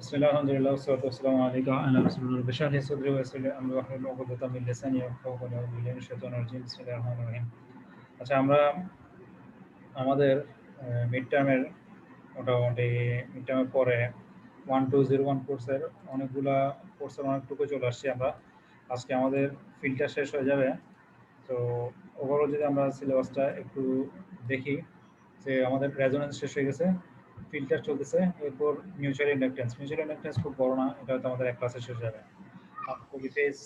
Bismillah, alhamdulillah, wassalatu wassalamu alayka wa ala rasulillah. Bashar li sadri wa yassir li amri wahlul 'uqdatan min lisani yafqahu qawli. A'udhu billahi minash shaitanir rajim. Bismillahir rahmanir rahim. আচ্ছা, আমরা আমাদের mid টার্মের মোটামুটি mid টার্মের পরে 1201 কোর্সের অনেকগুলা কোর্সের অনেকটুকু চলে আসছি আমরা। আজকে আমাদের ফিল্ডটা শেষ হয়ে যাবে। তো ওভারঅল যদি আমরা সিলেবাসটা একটু দেখি, যে আমাদের রেজোনেন্স শেষ হয়ে গেছে, ফিল্টার চলতেছে, এরপর মিউচুয়াল ইন্ডাকটেন্স। মিউচুয়াল ইন্ডাকটেন্স খুব বড় না, এটা হয়তো আমাদের এক ক্লাসে শেষ হয়ে যাবে। Polyphase,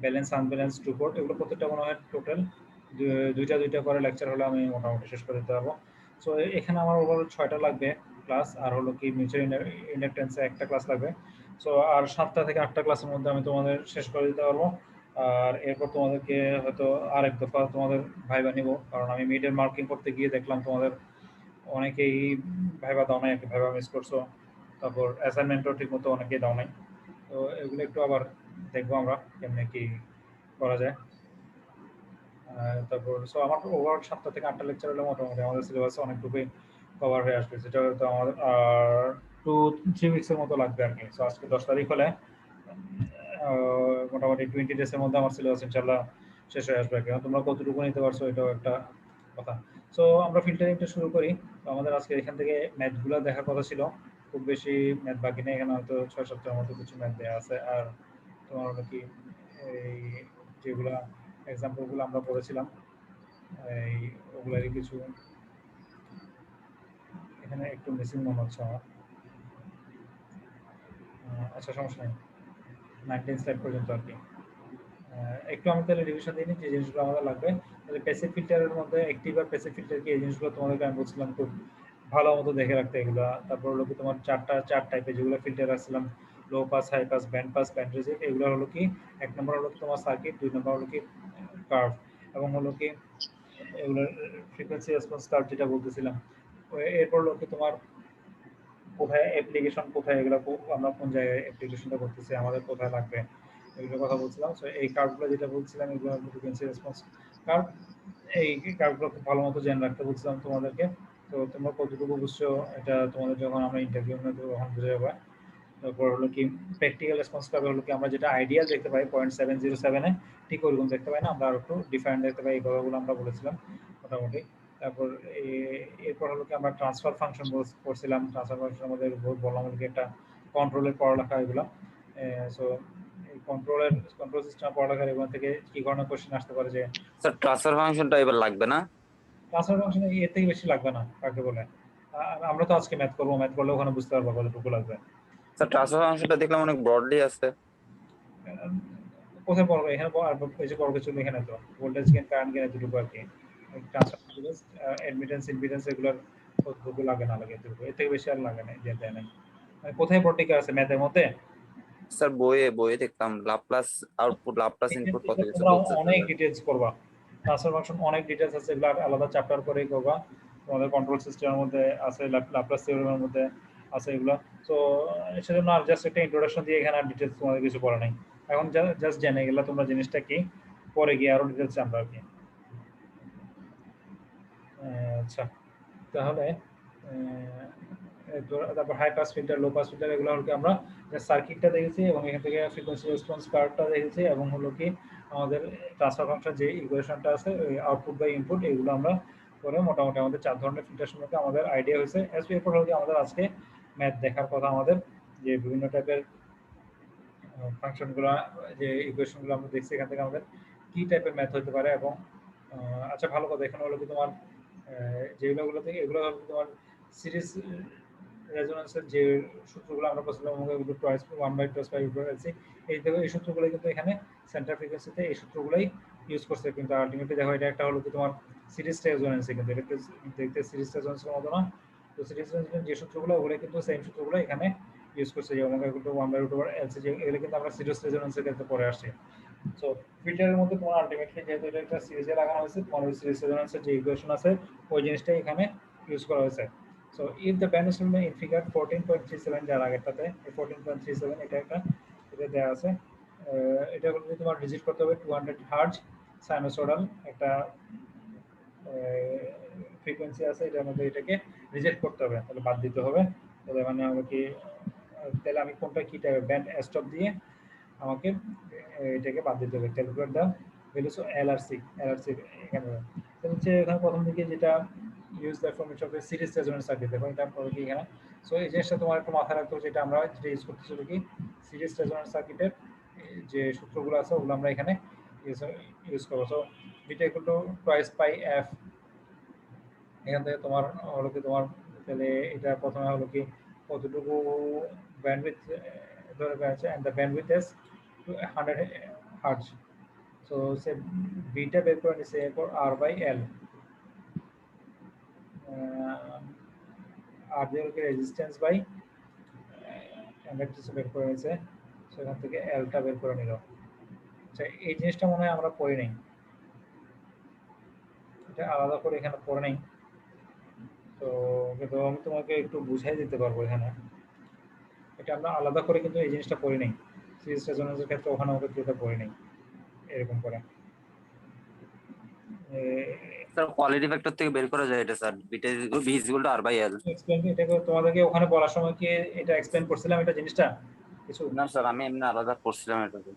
balance, unbalance, two port, এগুলো প্রত্যেকটা মনে হয় টোটাল দুইটা করে লেকচার হলে আমি মোটামুটি শেষ করে দিতে পারবো। সো এখানে আমার ওভারঅল 6টা লাগবে ক্লাস, আর হলো কি মিউচুয়াল ইন্ডাকটেন্সে একটা ক্লাস লাগবে। সো আর 7টা থেকে 8টা ক্লাসের মধ্যে আমি তোমাদের শেষ করে দিতে পারবো। আর এরপর তোমাদেরকে হয়তো আরেক দফা তোমাদের ভাইবা নিব, কারণ আমি মিডের মার্কিং করতে গিয়ে দেখলাম তোমাদের অনেকেই ভাইবা দাও নাই, একটা ভাইবা মিস করছো, তারপর অ্যাসাইনমেন্টও ঠিক মতো অনেকেই দাও নাই। তো এগুলো একটু আবার দেখবো আমরা কেমনে কি করা যায়। তারপর সো আমার ওভারঅল 7টা থেকে 8টা লেকচার হলে মোটামুটি আমাদের সিলেবাসে অনেকটুকুই কভার হয়ে আসবে, যেটা হয়তো আমাদের আর 2-3 উইক্সের মতো লাগবে আর কি। সো আজকে 10 তারিখ হলে মোটামুটি 20 ডেজের মধ্যে আমার সিলেবাস ইনশাল্লাহ শেষ হয়ে আসবে আর কি। তোমরা কতটুকু নিতে পারছো এটাও একটা কথা। সো আমরা ফিল্টারিংটা শুরু করি। তো আমাদের আজকে এখান থেকে ম্যাথগুলো দেখার কথা ছিল, খুব বেশি ম্যাথ বাকি নেই, এখানে হয়তো 6-7টার মতো কিছু ম্যাথ দেওয়া আছে। আর তোমার হলো কি এই যেগুলা এক্সাম্পলগুলো আমরা পড়েছিলাম, এই ওগুলারই কিছু এখানে একটু মিসিং মনে হচ্ছে আমার। আচ্ছা, সমস্যা নেই, 19 স্লাইড পর্যন্ত আর কি। একটু আমি তাহলে রিভিশন দিই যে জিনিসগুলো আমাদের লাগবে। তাহলে প্যাসিভ ফিল্টারের মধ্যে অ্যাক্টিভ আর প্যাসিভ ফিল্টার কি, এই জিনিসগুলো তোমাদেরকে আমি বলছিলাম খুব ভালো মতো দেখে রাখতে এগুলো। তারপর হলো কি তোমার চার টাইপের যেগুলো ফিল্টার আসছিলাম, low pass, high pass, band reject. এগুলো হলো কি, এক নম্বর হলো কি তোমার সার্কিট, 2 নম্বর হলো কি কার্ভ, এবং হলো কি এগুলোর ফ্রিকোয়েন্সি রেসপন্স কার্ভ যেটা বলতেছিলাম। এরপর হলো কি তোমার কোথায় অ্যাপ্লিকেশন, কোথায় এগুলো আমরা কোন জায়গায় অ্যাপ্লিকেশনটা করতেছি, আমাদের কোথায় লাগবে, এগুলোর কথা বলছিলাম। সো এই কার্ভগুলো যেটা বলছিলাম, এগুলো ফ্রিকোয়েন্সি রেসপন্স কার্ভ। এই কার্ভগুলো খুব ভালো মতো জেনে রাখতে বলছিলাম তোমাদেরকে। তো তোমরা কতটুকু বুঝছো এটা তোমাদের যখন আমরা ইন্টারভিউ নেবো তখন বুঝে যাবে। তারপর হলো কি প্র্যাকটিক্যাল রেসপন্স কার্ভ হলো কি আমরা যেটা আইডিয়াল দেখতে পাই 0.707-এ, ঠিক ওরকম দেখতে পাই না, আমরা আরো একটু ডিফারেন্ট দেখতে পাই। এই কথাগুলো আমরা বলেছিলাম মোটামুটি। তারপর এরপর হলো কি আমরা ট্রান্সফার ফাংশন করছিলাম। ট্রান্সফার ফাংশনের মধ্যে বললাম হলো কি একটা কন্ট্রোলের পড়ালেখা এগুলো। সো এই কন্ট্রোল সিস্টেম পড়ালেখার এগুলো থেকে কি ধরনের কোশ্চেন আসতে পারে, যে স্যার ট্রান্সফার ফাংশনটা এবার লাগবে না? ট্রান্সফার ফাংশন এর থেকে বেশি লাগবে না, কাকে বলে। আমরা তো আজকে ম্যাথ করবো, ম্যাথ করলে ওখানে বুঝতে পারবো কতটুকু লাগবে। স্যার ট্রান্সফার ফাংশনটা দেখলাম অনেক ব্রডলি আছে। কোথায় পড়বে এখানে, এই যে পড়বে কিছু এখানে তো ভোল্টেজ গেইন, কারেন্ট গেইন এতটুকু আর কি। ট্রান্সফার অ্যাডমিটেন্স, ইম্পিডেন্স এগুলোর কতটুকু লাগে না লাগে এতটুকু, এর থেকে বেশি আর লাগে না, দিয়ে দেয় নাই। কোথায় পড়তে আছে ম্যাথের মধ্যে? স্যার বইয়ে দেখলাম লাপ্লাস আউটপুট, লাপ্লাস ইনপুট কত কিছু তোমরা বলছে। অনেক ডিটেইলস করবা, ট্রান্সফার ফাংশন অনেক ডিটেইলস আছে, এগুলো আলাদা চ্যাপ্টার করেই করবা। তোমাদের কন্ট্রোল সিস্টেমের মধ্যে আছে, ল্যাপ্লাস থিওরেমের মধ্যে আছে এগুলো। তো সেজন্য আর জাস্ট একটা ইন্ট্রোডাকশন দিয়ে এখানে আর ডিটেইলস তোমাদের কিছু পড়া নাই। এখন জাস্ট জেনে গেলে তোমরা জিনিসটা কি, পরে গিয়ে আরো ডিটেইলস জানবা আর কি। আচ্ছা, তাহলে তারপর high pass filter, low pass filter, এগুলো হলো কি আমরা সার্কিটটা দেখেছি, এবং এখান থেকে ফ্রিকোয়েন্সি রেসপন্স কার্ভটা দেখেছি, এবং হলো কি আমাদের ট্রান্সফার ফাংশন যে ইকুয়েশনটা আছে, ওই আউটপুট বাই ইনপুট, এগুলো আমরা করে মোটামুটি আমাদের 4 ধরনের ফিল্টার সম্পর্কে আমাদের আইডিয়া হয়েছে। এরপর হলো কি আমাদের আজকে ম্যাথ দেখার কথা আমাদের, যে বিভিন্ন টাইপের ফাংশনগুলো, যে ইকুয়েশনগুলো আমরা দেখছি, এখান থেকে আমাদের কি টাইপের ম্যাথ হতে পারে। এবং আচ্ছা, ভালো কথা, এখানে হলো কি তোমার যেগুলো থেকে এগুলো হলো তোমার সিরিজ রেজোনেন্সের যে সূত্রগুলো আমরা পছন্দ এগুলো টয়েস 1/2 আছে, এই সূত্রগুলো কিন্তু এখানে সেন্টার ফ্রিকোয়েন্সিতে এই সূত্রগুলোই ইউজ করছে। কিন্তু আলটিমেটলি দেখো, এটা একটা হলো কি তোমার সিরিজ রেজোনেন্সে, কিন্তু এটা দেখতে সিরিজ রেজোনেন্সের মতো না। তো সিরিজ রেজোনেন্সের যে সূত্রগুলো, ওগুলো কিন্তু সেম সূত্রগুলো এখানে ইউজ করছে, যে ওমেগা ইকুয়াল টু 1/√LC, যে এগুলো কিন্তু আমরা সিরিজ রেজোনেন্সের ক্ষেত্রে পরে আসছি। সো ফিল্টারের মধ্যে তোমার আলটিমেটলি যেহেতু এটা একটা সিরিজে লাগানো হয়েছে, তোমার ওই সিরিজ রেজোনেন্সের যে ইকুয়েশন আছে, ওই জিনিসটাই এখানে ইউজ করা হয়েছে। So if the band is in figure 14.37, যার আগেরটাতে 14.37, এটা দেওয়া আছে। এটা হলো তোমার রিজিট করতে হবে 200 হার্জ সাইনোসয়েডাল একটা ফ্রিকোয়েন্সি আছে, এটার মধ্যে এটাকে রিজেক্ট করতে হবে, তাহলে বাদ দিতে হবে। তাহলে মানে আমরা কি তাহলে আমি কোনটা কি টাইপের ব্যান্ড স্টপ দিয়ে আমাকে এটাকে বাদ দিতে হবে। Calculate the values of LRC এখানে হচ্ছে এখানে প্রথম দিকে যেটা use the formation of series resonance circuit দেখো এটা পড়ো কি এখানে। সো এই জিনিসটা তোমার একটু মাথায় রাখতে হবে, যেটা আমরা যেটা ইউজ করতেছি কি সিরিজ রেজোনেন্স সার্কিটের যে সূত্রগুলো আছে ওগুলো আমরা এখানে ইউজ করবো। So beta equal to twice pi F, এখান থেকে তোমার হলো কি তোমার তাহলে এটা প্রথমে হলো কি কতটুকু ব্যান্ডউইথ ধরে আছে, and the bandwidth is 100 hertz. So সে বিটা বের করে নিছে এরপর আর বাই এল, আর যে রেজিস্ট্যান্স বাই ইন্ডাকটেন্স বের করে নিছে, সেখান থেকে এলটা বের করে নিল। আচ্ছা এই জিনিসটা মনে হয় আমরা পড়ি নাই, এটা আলাদা করে এখানে পড়ে নাই। তো কিন্তু আমি তোমাকে একটু বুঝাই দিতে পারবো এখানে, এটা আমরা আলাদা করে কিন্তু এই জিনিসটা পড়ি নাই সিরিজ রেজোনেন্সের ক্ষেত্রে, ওখানে আমরা এটা পড়ি নাই এরকম করে। স্যার কোয়ালিটি ফ্যাক্টর থেকে বের করা যায় এটা sir, beta V is equal to R by L. Explain এটা তোমাদেরকে ওখানে বলার সময় কি এটা এক্সপ্লেইন করছিলাম এটা জিনিসটা কিছু? না স্যার, আমি এমনি আলাদা করছিলাম এটাকে।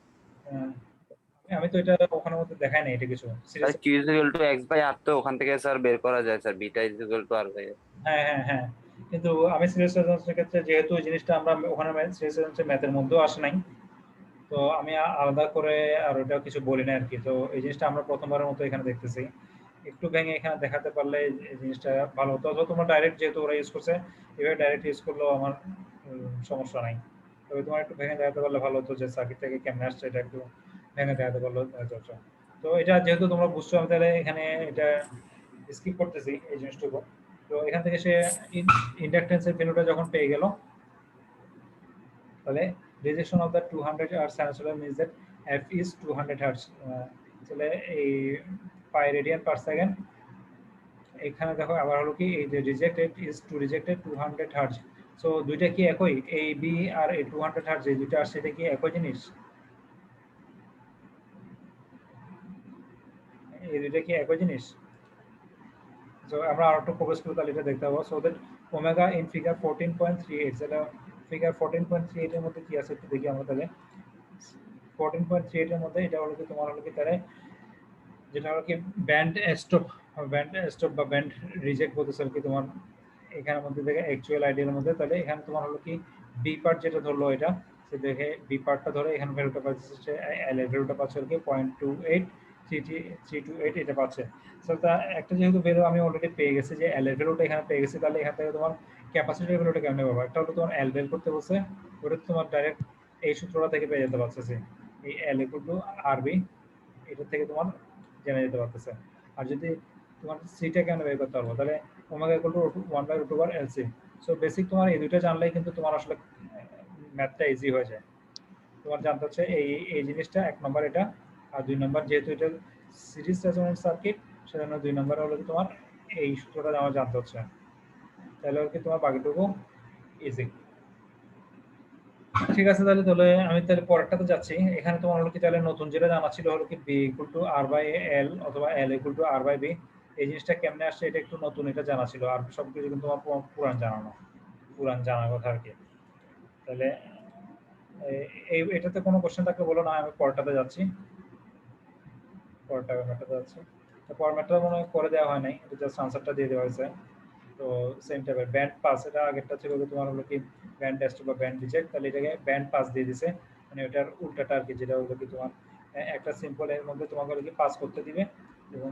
আমি তো এটা ওখানে মধ্যে দেখাই নাই এটা কিছু sir series. Q is equal to X by R, তো ওখান থেকে স্যার বের করা যায় sir beta is equal to R by L. হ্যাঁ হ্যাঁ হ্যাঁ, কিন্তু আমি সিরিজ রেজোনেন্সের ক্ষেত্রে যেহেতু এই জিনিসটা আমরা ওখানে সিরিজ রেজোনেন্সের ম্যাথের মধ্যেও আসে নাই, তো আমি আলাদা করে আর ওটা কিছু বলি না আর কি। তো এই জিনিসটা আমরা প্রথমবারের মতো এখানে দেখতেছি, একটু ভেঙে এখানে দেখাতে পারলে এই জিনিসটা ভালো হতো। অথবা তোমরা ডাইরেক্ট যেহেতু ওরা ইউজ করছে এভাবে ডাইরেক্ট ইউজ করলেও আমার সমস্যা নাই, তবে তোমার একটু ভেঙে দেখাতে পারলে ভালো হতো যে সার্কিট থেকে কেমনে আসছে, এটা একটু ভেঙে দেখাতে পারলো চর্চা। তো এটা যেহেতু তোমরা বুঝছো আমি তাহলে এখানে এটা স্কিপ করতেছি এই জিনিসটুকু। তো এখান থেকে সে ইন্ডাকটেন্সের ভ্যালুটা যখন পেয়ে গেল, তাহলে rejection of the 200 hertz sinusoidal means that f is 200 hertz, তাহলে এই পাই রেডিয়ান পার সেকেন্ড। এখানে দেখো আবার হলো কি এই যে rejected is to rejected 200 hertz. So দুইটা কি একই, এই বি আর এই 200 হার্টজ এই দুইটা আসছে, এটা কি একই জিনিস? এই দুইটা কি একই জিনিস? সো আমরা আর একটু ফোকাস করে তাহলে এটা দেখতে পাবো। So that omega in figure 14.38, সেটা ফিগার 14.38 এর মধ্যে কি আছে একটু দেখি আমরা তাহলে। 14.38 এর মধ্যে এটা হলো কি তোমার হলো কি তাহলে যেটা হলো কি ব্যান্ড স্টপ বা ব্যান্ড রিজেক্ট বলতেছে আর কি তোমার এখানের মধ্যে থেকে অ্যাকচুয়াল আইডিয়ার মধ্যে। তাহলে এখানে তোমার হলো কি বি পার্ট যেটা ধরলো এটা, সে দেখে বি পার্টটা ধরে এখানে ভ্যালুটা পাচ্ছে, এল এর ভ্যালুটা পাচ্ছে আর কি 0.28 এটা পাচ্ছে। সো তা একটা যেহেতু ভ্যালু আমি অলরেডি পেয়ে গেছি যে এল এর ভ্যালুটা এখানে পেয়ে গেছি, তাহলে এখান থেকে তোমার ক্যাপাসিটির ভ্যালুটা কেমনে পাবো? একটা হলো তোমার এল বের করতে বলছে, ওটা তোমার ডাইরেক্ট এই সূত্রটা থেকে পেয়ে যেতে পারতেছে, এই এল ইকুয়াল টু আর বি, এটা থেকে তোমার জেনে যেতে পারতেছে। আর যদি তোমার সিটা কেন বের করতে পারবো, তাহলে ওমেগা ইকুয়াল টু 1/√ওভার এলসি। সো বেসিক তোমার এই দুইটা জানলেই কিন্তু তোমার আসলে ম্যাথটা ইজি হয়ে যায়। তোমার জানতে হচ্ছে এই এই জিনিসটা এক নম্বর এটা, আর দুই নম্বর যেহেতু এটা সিরিজ রেজোনেন্স সার্কিট সেজন্য দুই নম্বর হলো কি তোমার এই সূত্রটা আমার জানতে হচ্ছে, তাহলে হলো কি তোমার বাকিটুকু ইজি। ঠিক আছে, তাহলে তাহলে আমি তাহলে পরেরটাতে যাচ্ছি। এখানে তোমার হলো কি তাহলে নতুন যেটা জানা ছিল হলো কি B equal to R by L অথবা L equal to R by B. এই জিনিসটা কেমনে আসছে এটা একটু নতুন, এটা জানা ছিল, আর সবকিছু কিন্তু তোমার পুরান জানানো, পুরান জানার কথা আর কি। তাহলে এই এটাতে কোনো কোশ্চেন থাকলে বলো, না আমি পরেরটাতে যাচ্ছি। পরেরটাতে যাচ্ছি, তো ফরম্যাটটা মনে হয় করে দেওয়া হয় নাই, এটা জাস্ট আনসারটা দিয়ে দেওয়া হয়েছে। তো সেম টাইপের ব্যান্ড পাস, এটা আগেরটা ছিল তোমার হলো কি ব্যান্ড টেস্ট বা ব্যান্ড রিজেক্ট, তাহলে এটাকে ব্যান্ড পাস দিয়ে দিছে, মানে ওটার উল্টাটা আর কি, যেটা হলো কি তোমার একটা সিম্পল এর মধ্যে তোমাকে হলো কি পাস করতে দিবে এবং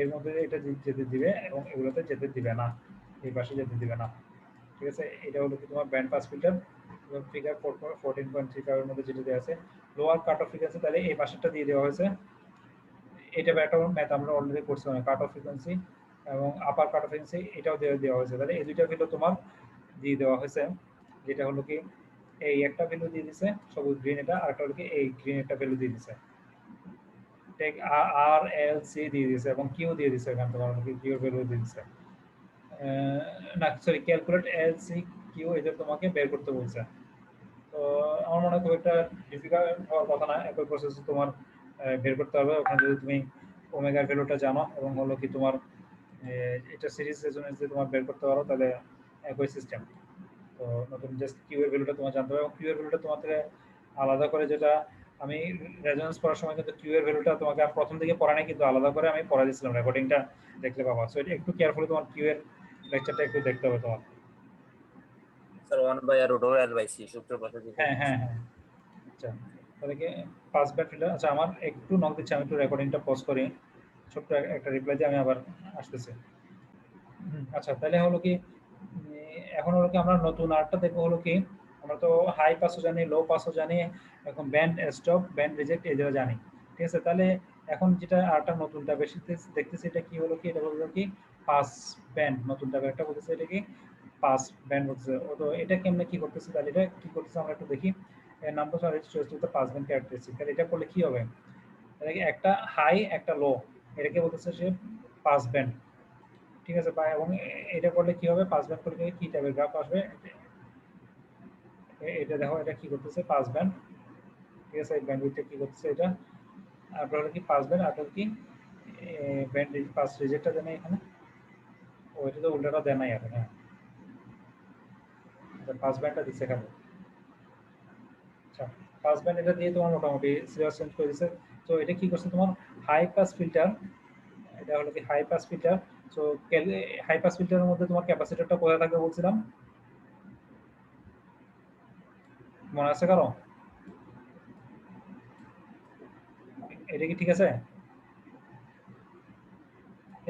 এর মধ্যে এটা যেতে দিবে এবং এগুলোতে যেতে দিবে না, এই পাশে যেতে দিবে না। ঠিক আছে, এটা হলো কি তোমার ব্যান্ড পাস ফিল্টার এবং ফিগার 14.35 এর মধ্যে যেটা দেওয়া আছে লোয়ার কাট অফ ফ্রিকোয়েন্সি, তাহলে এই পাশেরটা দিয়ে দেওয়া হয়েছে। এটা একটা ম্যাথ আমরা অলরেডি করছিলাম, কাট অফ ফ্রিকোয়েন্সি এবং আপার কাট অফ ফ্রিকোয়েন্সি এটাও দেওয়া হয়েছে। তাহলে এই দুইটা ভ্যালু তোমার দিয়ে দেওয়া হয়েছে, যেটা হলো কি এই একটা ভ্যালু দিয়ে দিছে সবুজ গ্রিন, এটা আরেকটা হলো কি এই গ্রিন একটা ভ্যালু দিয়ে দিছে, টেক আর এল সি দিয়ে দিছে এবং কিউ দিয়ে দিছে, এখানে তোমার হলো কি কিউ ভ্যালু দিয়ে দিছে। না sorry, calculate L C Q এটা তোমাকে বের করতে বলছে। তো আমার মনে হয় খুব একটা ডিফিকাল্ট হওয়ার কথা না, একই প্রসেস তোমার বের করতে হবে। ওখানে যদি তুমি ওমেগার ভ্যালুটা জানো এবং হলো কি তোমার এটা সিরিজ রেজোনেন্স দিয়ে তোমার বের করতে পারো, তাহলে একই সিস্টেম। তো তো নতুন জাস্ট কিউ এর ভ্যালুটা তোমার জানতে হবে, এবং কিউ এর ভ্যালুটা তোমার থেকে আলাদা করে, যেটা আমি রেজোনেন্স পড়ার সময় কিন্তু কিউ এর ভ্যালুটা তোমাকে আমি প্রথম দিকে পড়া নাই, কিন্তু আলাদা করে আমি পড়া দিয়েছিলাম, রেকর্ডিংটা দেখলে পাবা। সো এটা একটু কেয়ারফুলি তোমার কিউ এর লেকচারটা একটু দেখতে হবে তোমার। স্যার 1/√L/C সূত্র পদ্ধতি। হ্যাঁ হ্যাঁ হ্যাঁ। আচ্ছা, তাহলে কি পাস ব্যান্ড ফিল্টার। আচ্ছা, আমার একটু নক দিচ্ছে, আমি একটু রেকর্ডিংটা পজ করি, ছোট্ট একটা রিপ্লাই দিয়ে আমি আবার আসতেছি। আচ্ছা, তাহলে হলো কি এখন হলো কি আমরা নতুন আর্টটা দেখবো হলো কি, আমরা তো হাই পাসও জানি, লো পাসও জানি, এখন ব্যান্ড স্টপ, ব্যান্ড রিজেক্ট এগুলো জানি, ঠিক আছে। তাহলে এখন যেটা আর্টটা নতুনটা বেশি দেখতেছি, এটা কি হলো কি, এটা বললো কি পাস ব্যান্ড, নতুনটা একটা বলতেছে এটা কি পাস ব্যান্ড বলতেছে। ও তো এটা কেমনে কি করতেছে, তাহলে এটা কি করতেছে আমরা একটু দেখি। Number of choice to the pass band characteristic, তাহলে এটা করলে কি হবে, তাহলে কি একটা হাই একটা লো, এটাকে বলতেছে সে পাস ব্যান্ড, ঠিক আছে। বা এবং এটা করলে কি হবে, পাস ব্যান্ড করলে কি টাইপের গ্রাফ আসবে, এটা দেখো, এটা কি করতেছে পাস ব্যান্ড, ঠিক আছে। এই ব্যান্ডউইথটা কি করতেছে এটা, আপনার হলো কি পাস ব্যান্ড, আপনার কি ব্যান্ড পাস রিজেক্টটা দেন এখানে, ওইটা তো উল্টাটা দেন নাই আর, হ্যাঁ পাস ব্যান্ডটা দিচ্ছে এখানে। আচ্ছা, পাস ব্যান্ড এটা দিয়ে তোমার মোটামুটি সিলেবাস চেঞ্জ করে দিচ্ছে। তো এটা কি করছে তোমার হাই পাস ফিল্টার, এটা হলো কি high pass filter. So high pass ফিল্টারের মধ্যে তোমার ক্যাপাসিটরটা কোথায় থাকবে বলছিলাম, মনে আছে কারো, এটা কি ঠিক আছে?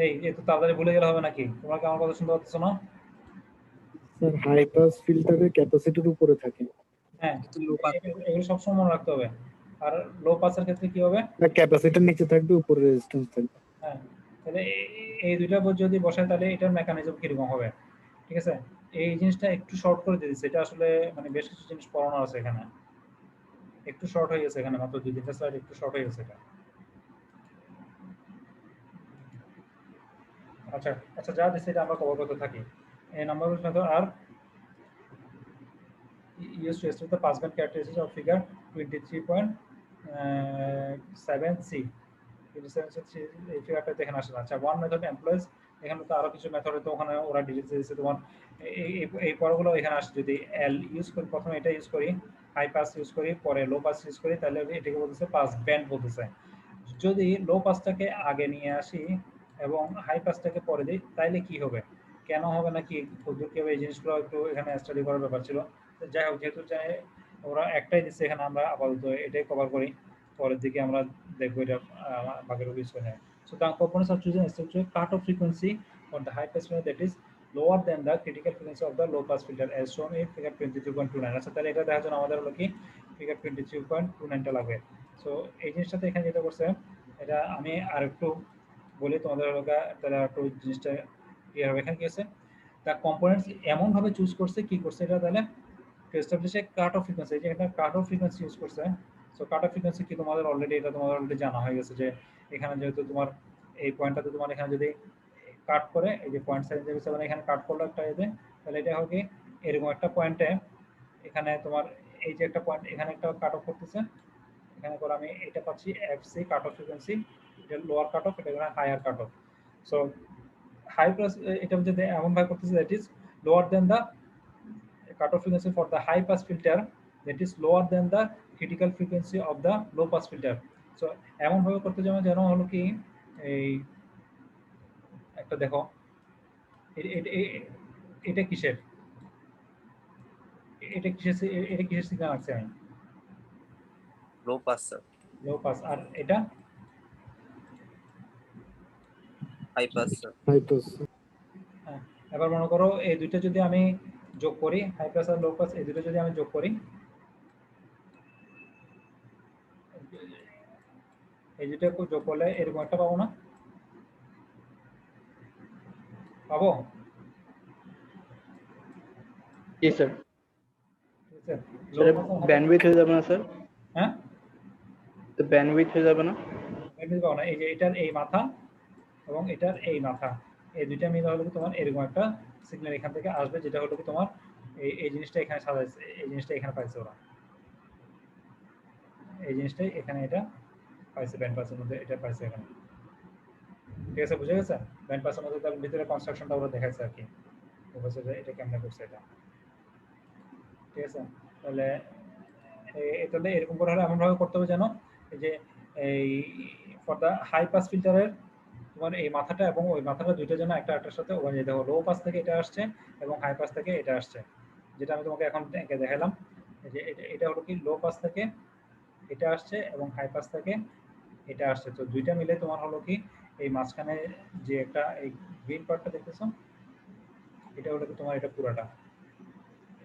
এই এত তাড়াতাড়ি ভুলে গেলে হবে নাকি, তোমরা কি আমার কথা শুনতে পাচ্ছ না? স্যার হাই পাস ফিল্টারের ক্যাপাসিটির উপরে থাকে, হ্যাঁ, এগুলো সবসময় মনে রাখতে হবে। আর লো পাসের ক্ষেত্রে কি হবে, না ক্যাপাসিটার নিচে থাকবে উপরে রেজিস্ট্যান্স থাকবে। হ্যাঁ, তাহলে এই দুইটা যদি বসায় তাহলে এটার মেকানিজম কিরকম হবে, ঠিক আছে। এই জিনিসটা একটু শর্ট করে দিয়ে দিচ্ছে, এটা আসলে মানে বেশ কিছু জিনিস পড়ানো আছে এখানে, একটু শর্ট হয়ে গেছে এখানে, মাত্র 2-3টা স্লাইড একটু শর্ট হয়ে গেছে এটা। আচ্ছা আচ্ছা, যা দিচ্ছে এটা আমরা কভার করতে থাকি। এই number method are used to estimate the passband characteristics of figure 23.7c। 27c এই ফিগারটা এখানে আসে না। আচ্ছা, ওয়ান মেথড এমপ্লয়েজ, এখানে তো আরো কিছু মেথড তো ওখানে ওরা ডিটেইলস দিয়েছে তোমার, এই পরগুলো এখানে আসে। যদি এল ইউজ করি, প্রথমে এটা ইউজ করি, হাই পাস ইউজ করি, পরে লো পাস ইউজ করি, তাহলে এটাকে বলতেছে পাস ব্যান্ড বলতেছে। যদি লো পাসটাকে আগে নিয়ে আসি এবং হাই পাসটাকে পরে দিই, তাইলে কি হবে, কেন হবে নাকি ক্ষুদ্র কেউ, এই জিনিসগুলো একটু এখানে স্টাডি করার ব্যাপার ছিল। যাই হোক, যেহেতু ওরা একটাই দিচ্ছে এখানে, আমরা আপাতত এটাই কভার করি, পরের দিকে আমরা দেখবো এটা বাকিগুলো ইউজ করে। So the components of choosing structure cut off frequency on the high pass filter that is lower than the critical frequency of the low pass filter as shown in figure 23.29। আচ্ছা, তাহলে এটা দেখার জন্য আমাদের হলো কি figure 23.29টা লাগবে। So এই জিনিসটাতে এখানে যেটা করছে, এটা আমি আর একটু বলি তোমাদের হলো, তাহলে একটু জিনিসটা ক্লিয়ার হবে। এখানে কি আছে, দ্য কম্পোনেন্টস এমন ভাবে চুজ করছে, কি করছে এটা, তাহলে to establish a cut off frequency, যে এটা কাট অফ ফ্রিকোয়েন্সি ইউজ করছে। সো কাট অফ ফ্রিকোয়েন্সি কি তোমাদের অলরেডি, এটা তোমাদের অলরেডি জানা হয়ে গেছে, যে এখানে যেহেতু তোমার এই পয়েন্টটাতে তোমার এখানে যদি কাট করে, এই যে 0.707 এখানে কাট করলো একটা এতে, তাহলে এটা হবে এরকম একটা পয়েন্টে, এখানে তোমার এই যে একটা পয়েন্ট এখানে একটা কাট অফ করতেছে, এখানে করে আমি এটা পাচ্ছি এফসি কাট অফ ফ্রিকোয়েন্সি, এটা লোয়ার কাট অফ, এটা higher cut off. So high plus এটা যদি এমন ভাবে করতেছে, that is lower then the cutoff frequency for the high pass filter that is lower than the critical frequency of the low pass filter। so এমন ভাবে করতে যাবে যেন হলো কি, এই একটা দেখো, এটা কিসের, এটা কিসের সিগন্যাল আছে, আমি low pass sir. Low pass, আর এটা high pass sir. High pass. হ্যাঁ, এবার মনে করো এই দুইটা যদি আমি যোগ করি, হাই পাস আর লো পাস এই দুটো যদি আমি যোগ করি, এই দুটো যোগ করলে এরকম একটা পাবো না, পাবো? জি স্যার। ঠিক আছে, লো স্যার পাস ব্যান্ডউইথ হয়ে যাবে না স্যার? হ্যাঁ, তো ব্যান্ডউইথ হয়ে যাবে না? ব্যান্ডউইথ পাবো না। এই যে এটার এই মাথা এবং এটার এই মাথা, এই দুইটা মিলে হলো কি তোমার এরকম একটা সিগন্যাল এখান থেকে আসবে, যেটা হলো কি তোমার এই জিনিসটা এখানে সাজাইছে, এই জিনিসটা এখানে পাইছে ওরা, এই জিনিসটাই এখানে এটা পাইছে, ব্যান্ড পাসের মধ্যে এটা পাইছে এখানে। ঠিক আছে, বুঝে গেছে? ব্যান্ড পাসের মধ্যে তার ভিতরে কনস্ট্রাকশনটা ওরা দেখাইছে আর কি, এটা কেমনে করছে এটা। ঠিক আছে? তাহলে তাহলে এরকম করে হলে এমনভাবে করতে হবে যেন এই যে এই ফর দ্য হাই পাস ফিল্টারের তোমার এই মাথাটা এবং ওই মাথাটা দুইটা যেন একটা একটার সাথে ওখানে যেতে হবে। লো পাস থেকে এটা আসছে এবং হাই পাস থেকে এটা আসছে, যেটা আমি তোমাকে এখন এঁকে দেখালাম। এই যে এটা হলো কি লো পাস থেকে এটা আসছে এবং হাই পাস থেকে এটা আসছে। তো দুইটা মিলে তোমার হলো কি এই মাঝখানে যে একটা এই গ্রিন পার্টটা দেখতেছো, এটা হলো কি তোমার এটা পুরাটা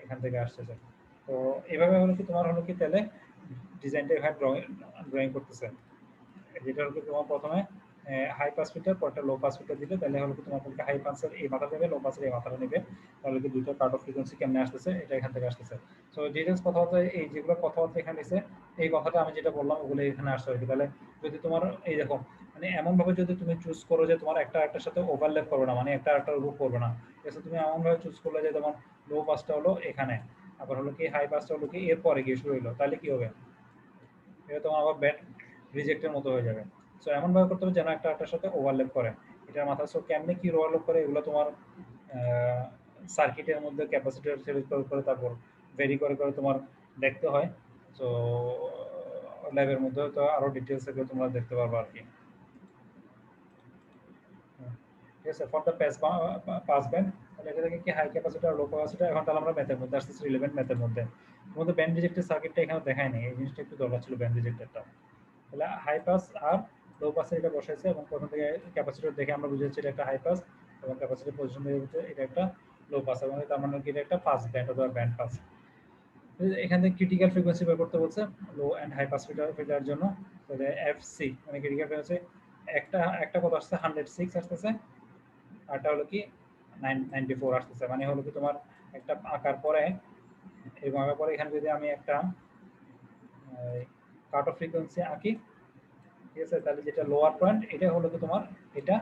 এখান থেকে আসতেছে। তো এভাবে হলো কি তোমার হলো কি তাহলে ডিজাইনটা এভাবে ড্রয়িং করতেছে, যেটা হলো কি তোমার প্রথমে হাই পাস ফিল্টার পরটা লো পাস ফিল্টার দিলে তাহলে হলো কি তোমার হাই পাসের এই মাথা নেবে, লো পাসের এই মাথাটা নেবে, তাহলে কি দুটো কাট অফ ফ্রিকোয়েন্সি কেমনে আসতেছে এটা এখান থেকে আসতেছে। সো ডিটেলস কথাবার্তা এই যেগুলো কথাবার্তা এখানে এসে এই কথাটা আমি যেটা বললাম ওগুলো এখানে আসতে হবে। তাহলে যদি তোমার এই দেখো মানে এমন ভাবে যদি তুমি চুজ করো যে তোমার একটা একটার সাথে ওভারল্যাপ করবে না, মানে একটা একটার উপর করবে না, ঠিক আছে? তুমি এমন ভাবে চুজ করলে যে তোমার লো পাসটা হলো এখানে, আবার হলো কি হাই পাসটা হলো কি এর পরে গিয়ে শুরু হলো, তাহলে কি হবে? এটা তোমার আবার ব্যান্ড রিজেক্টের মতো হয়ে যাবে। সো এমন ভাবে করতে হবে যেন একটা একটার সাথে ওভারল্যাপ করে এটার মাথা। সো কেমনে কি ওভারল্যাপ করে এগুলো তোমার সার্কিটের মধ্যে ক্যাপাসিটর সিরিজ করে তারপর ভেরি করে করে তোমার দেখতে হয়। সো ল্যাবের মধ্যে তো আরো ডিটেলস এগুলো তোমরা দেখতে পারবে আর কি। ঠিক আছে? ফর দ্য পাস ব্যান্ড তাহলে এটা থেকে কি হাই ক্যাপাসিটর লো ক্যাপাসিটর, এখন তাহলে আমরা ম্যাথের মধ্যে আসতেছি, রিলেভেন্ট ম্যাথের মধ্যে। তোমাদের ব্যান্ড রিজেক্টের সার্কিটটা এখানে দেখায় নাই, এই জিনিসটা একটু দরকার ছিল ব্যান্ড রিজেক্টেরটা। তাহলে হাই পাস আর লো পাসে এটা বসাইছে এবং প্রথম থেকে ক্যাপাসিটর দেখে আমরা বুঝেছি এটা একটা হাই পাস এবং ক্যাপাসিটর পজিশন দেখে বুঝতে এটা একটা লো পাস, এবং তার মানে কি এটা একটা পাস ব্যান্ড অথবা ব্যান্ড পাস। এখান থেকে ক্রিটিক্যাল ফ্রিকোয়েন্সি বের করতে বলছে লো এন্ড হাই পাস ফিল্টারের জন্য। তাহলে এফসি মানে ক্রিটিক্যাল ফ্রিকোয়েন্সি একটা একটা কত আসছে 106 আসতেছে, আরটা হলো কি 94 আসতেছে। মানে হলো কি তোমার একটা আঁকার পরে এরকম আঁকার পরে এখানে যদি আমি একটা কাট অফ ফ্রিকোয়েন্সি আঁকি, ঠিক আছে? তাহলে যেটা লোয়ার পয়েন্ট এটা হলো কি তোমার এটা,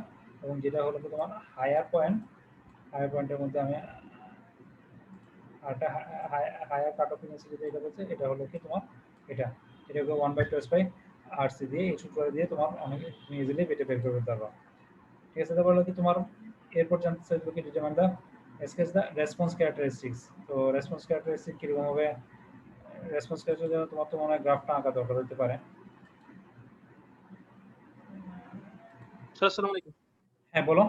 এবং যেটা হলো কি তোমার হায়ার পয়েন্টের মধ্যে আমি আরটা হায়ার কাট অফ ফ্রিকোয়েন্সি যেটা এটা বলছে এটা হলো কি তোমার এটা, এটাকে 1/2 দিয়ে এই সূত্র দিয়ে তোমার অনেক ইজিলি এটা বের করে দিতে পারবা। ঠিক আছে? তারপর হলো কি তোমার এরপর জানতে চাইবে কি ডিটারমাইন দা স্কেচ দা রেসপন্স ক্যারেক্টারিস্টিক্স। তো রেসপন্স ক্যারেক্টারিস্টিক কিরকম হবে, রেসপন্স ক্যারেক্টারিস্টিক জন্য তোমার তো মনে হয় গ্রাফটা আঁকা দরকার হতে পারে। স্যার আসসালামু আলাইকুম। হ্যাঁ বলো।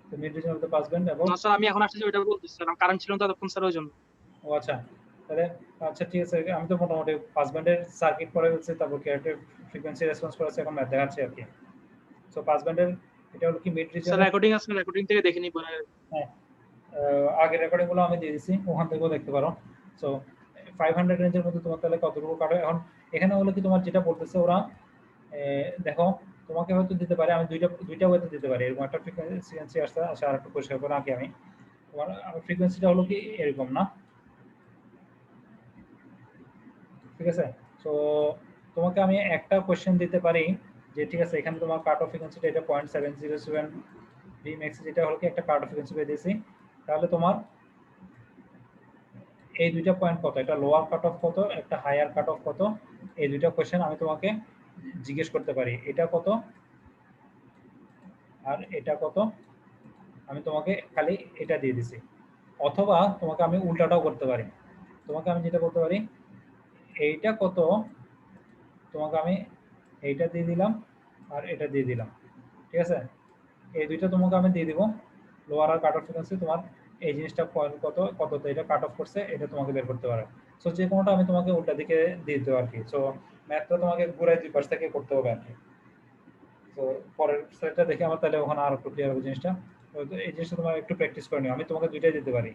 তো mid reason of the pass band এবং না স্যার আমি এখন আসছি ওইটা বলতেছি স্যার, আমি কারেন্ট ছিল না ততক্ষণ স্যার ওই জন্য। ও আচ্ছা, তাহলে আচ্ছা ঠিক আছে, আমি তো মোটামুটি পাস ব্যান্ডের সার্কিট পড়ে ফেলছি, তারপর ক্যারেক্টার ফ্রিকোয়েন্সি রেসপন্স করেছে, এখন ম্যাথ দেখাচ্ছি আর কি। সো পাস ব্যান্ডের এটা হলো কি মিড স্যার রিজন। রেকর্ডিং আছে, রেকর্ডিং থেকে দেখে নিব। হ্যাঁ, আগের রেকর্ডিং গুলো আমি দিয়ে দিছি, ওখান থেকেও দেখতে পারো। সো 500 রেঞ্জের মধ্যে তোমার তাহলে কতটুকু কাটে এখন এখানে হলো কি তোমার যেটা বলতেছে ওরা দেখো তোমাকে হয়তো দিতে পারে, আমি দুইটা ওয়েতে দিতে পারি, এরকম একটা ফ্রিকোয়েন্সি আসছে আচ্ছা আর একটু পরিষ্কার করে আঁকি আমি। তোমার ফ্রিকোয়েন্সিটা হলো কি এরকম না, ঠিক আছে? সো তোমাকে আমি একটা কোশ্চেন দিতে পারি যে ঠিক আছে এখানে তোমার কাট অফ ফ্রিকোয়েন্সিটা এটা 0.707 বি ম্যাক্স, যেটা হলো কি একটা কাট অফ ফ্রিকোয়েন্সি পেয়ে দিয়েছি। তাহলে তোমার এই দুইটা পয়েন্ট কত, একটা লোয়ার কাট অফ কত, একটা হায়ার কাট অফ কত, এই দুইটা কোশ্চেন আমি তোমাকে জিজ্ঞেস করতে পারি, এটা কত আর এটা কত, আমি তোমাকে খালি এটা দিয়ে দিছি। অথবা তোমাকে আমি উল্টাটাও করতে পারি, তোমাকে আমি যেটা করতে পারি এইটা কত, তোমাকে আমি এইটা দিয়ে দিলাম আর এটা দিয়ে দিলাম, ঠিক আছে? এই দুইটা তোমাকে আমি দিয়ে দিব, লোয়ার আর কাট অফ ফ্রিকোয়েন্সি তোমার এই জিনিসটা পয়েন্ট কত কততে এটা কাট অফ করছে এটা তোমাকে বের করতে পারে। সো যে কোনোটা আমি তোমাকে উল্টা দিকে দিয়ে দিতে আর কি। সো ম্যাথটা তোমাকে ঘুরাই দুই পাশ থেকে করতে হবে আর কি। তো পরের স্লাইডটা দেখে আমার তাহলে ওখানে আর একটু ক্লিয়ার হবে জিনিসটা। তো এই জিনিসটা তোমার একটু প্র্যাকটিস করে নিও, আমি তোমাকে দুইটাই দিতে পারি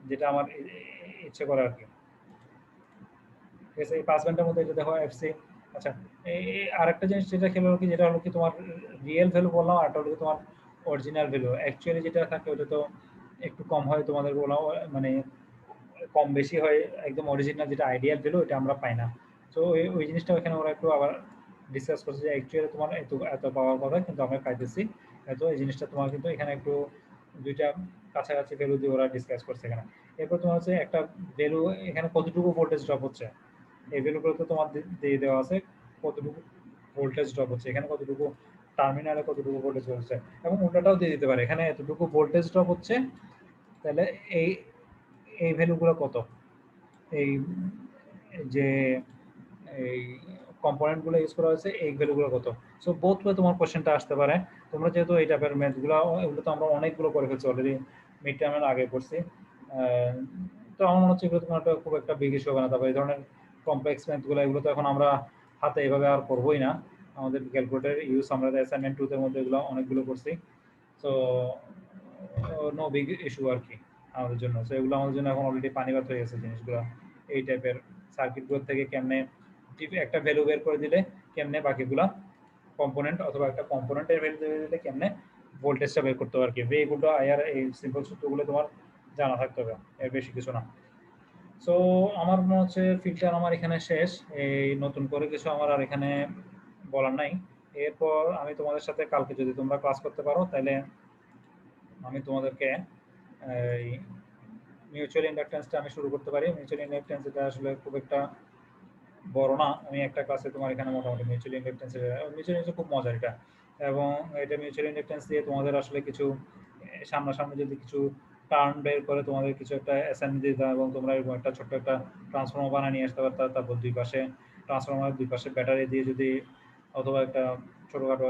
যেটা আমার ইচ্ছে করে আর কি। ঠিক আছে? এই 5 ঘন্টার মধ্যে এটা দেখো এফসি। আচ্ছা, এই আরেকটা জিনিস যেটা খেলো কি, যেটা হলো কি তোমার রিয়েল ভ্যালু বললাম আর হলো তোমার অরিজিনাল ভ্যালু। অ্যাকচুয়ালি যেটা থাকে ওটা তো একটু কম হয়, তোমাদের বলা মানে কম বেশি হয়, একদম অরিজিনাল যেটা আইডিয়াল ভ্যালু এটা আমরা পাই না। তো ওই জিনিসটা ওখানে ওরা একটু আবার ডিসকাস করছে যে অ্যাকচুয়ালি তোমার এত পাওয়ার কথা কিন্তু আমরা পাইতেছি এত, এই জিনিসটা তোমার কিন্তু এখানে একটু দুইটা কাছাকাছি ভ্যালু দিয়ে ওরা ডিসকাস করছে এখানে। এরপর তোমার হচ্ছে একটা ভ্যালু এখানে কতটুকু ভোল্টেজ ড্রপ হচ্ছে, এই ভ্যালুগুলো তো তোমার দিয়ে দেওয়া আছে, কতটুকু ভোল্টেজ ড্রপ হচ্ছে এখানে, কতটুকু টার্মিনালে কতটুকু ভোল্টেজ হচ্ছে, এবং উল্টাটাও দিয়ে দিতে পারে এখানে এতটুকু ভোল্টেজ ড্রপ হচ্ছে। তাহলে এই এই ভ্যালুগুলো কত, এই যে এই কম্পোনেন্টগুলো ইউজ করা হয়েছে এই ভ্যালুগুলো কত। সো বোথ ওয়ে তোমার কোশ্চেনটা আসতে পারে। তোমরা যেহেতু এই টাইপের ম্যাথগুলো, এগুলো তো আমরা অনেকগুলো করে ফেলছি অলরেডি, মিড টার্মের আগে করছি, তো আমার মনে হচ্ছে এগুলো তোমার খুব একটা বিগ ইস্যু হবে না। তারপর এই ধরনের কমপ্লেক্স ম্যাথগুলো এগুলো তো এখন আমরা হাতে এভাবে আর করবোই না, আমাদের ক্যালকুলেটর ইউজ আমরা অ্যাসাইনমেন্ট 2 তে মধ্যে এগুলো অনেকগুলো করছি। সো নো বিগ ইস্যু আর কি আমাদের জন্য। সো এগুলো আমাদের জন্য এখন অলরেডি পানি ভাত হয়ে গেছে জিনিসগুলো। এই টাইপের সার্কিটগুলো থেকে কেমনে একটা ভ্যালু বের করে দিলে কেমনে বাকিগুলা কম্পোনেন্ট, অথবা একটা কম্পোনেন্টের ভ্যালু দিলে কেমনে ভোল্টেজটা বের করতে হবে আর কি। এইগুলো আয়ার এই সিম্পল সূত্রগুলো তোমার জানা থাকতে হবে, এর বেশি কিছু না। সো আমার মনে হচ্ছে ফিল্টার আমার এখানে শেষ, এই নতুন করে কিছু আমার আর এখানে বলার নাই। এরপর আমি তোমাদের সাথে কালকে যদি তোমরা ক্লাস করতে পারো তাহলে আমি তোমাদেরকে এই মিউচুয়াল ইন্ডাকটেন্সটা আমি শুরু করতে পারি। মিউচুয়াল ইন্ডাকটেন্স এটা আসলে খুব একটা বড় না, আমি একটা ক্লাসে তোমার এখানে মোটামুটি মিউচুয়াল ইন্ডাকটেন্স খুব মজার এটা। এবং এটা মিউচুয়াল ইন্ডাকটেন্স দিয়ে তোমাদের আসলে কিছু সামনাসামনি যদি কিছু টার্ন বের করে তোমাদের কিছু একটা অ্যাসাইনমেন্ট দিতে, এবং তোমরা এরকম একটা ছোট্ট একটা ট্রান্সফর্মার বানিয়ে নিয়ে আসতে পারতা। তারপর দুই পাশে ট্রান্সফর্মারের দুই পাশে ব্যাটারি দিয়ে যদি, অথবা একটা ছোটোখাটো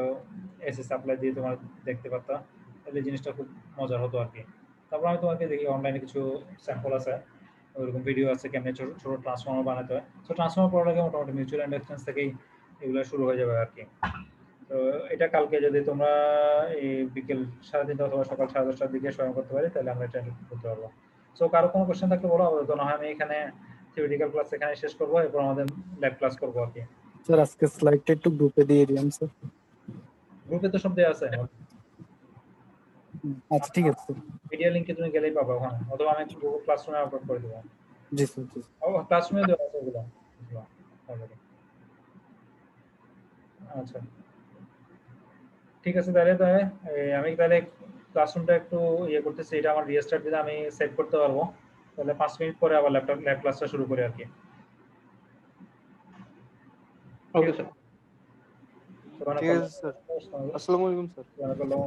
এসি সাপ্লাই দিয়ে তোমার দেখতে পারতা, তাহলে জিনিসটা খুব মজার হতো আর কি। তারপর আমি তোমাকে দেখি অনলাইনে কিছু স্যাম্পল আছে, ওইরকম ভিডিও আছে কেমনে ছোট ছোট ট্রান্সফর্মার বানাতে হয়। তো ট্রান্সফর্মার পড়ার আগে মোটামুটি মিউচুয়াল ইন্ডাকটেন্স থেকেই এগুলো শুরু হয়ে যাবে আর কি। তো এটা কালকে যদি তোমরা এই বিকেল 3:30 অথবা সকাল 10:30টার দিকে স্বয়ং করতে পারি তাহলে আমরা এটা করতে পারবো। সো কারো কোনো কোশ্চেন থাকলে বলো, আপাতত না হয় আমি এখানে থিওরিটিক্যাল ক্লাস এখানে শেষ করবো, এরপর আমাদের ল্যাব ক্লাস করবো আর কি। স্যার আজকে স্লাইডটা একটু গ্রুপে দিয়ে দিলাম স্যার। গ্রুপে তো সব দেওয়া আছে, আচ্ছা ঠিক আছে স্যার। ভিডিও লিংকে তুমি গেলেই পাবা ওখানে, অথবা আমি গুগল ক্লাসরুমে আপলোড করে দেবো। জি স্যার জি স্যার। ও ক্লাসরুমে দেওয়া আছে ওগুলো already। আচ্ছা ঠিক আছে তাহলে আমি তাহলে ক্লাসরুমটা একটু ইয়ে করতেছি, এটা আমার রিস্টার্ট দিলে আমি সেট করতে পারবো। তাহলে 5 মিনিট পরে আবার ল্যাব ক্লাসটা শুরু করি আর কি। Okay sir. সুবহানাক ঠিক আছে স্যার। আসসালামু আলাইকুম স্যার। আল্লাহু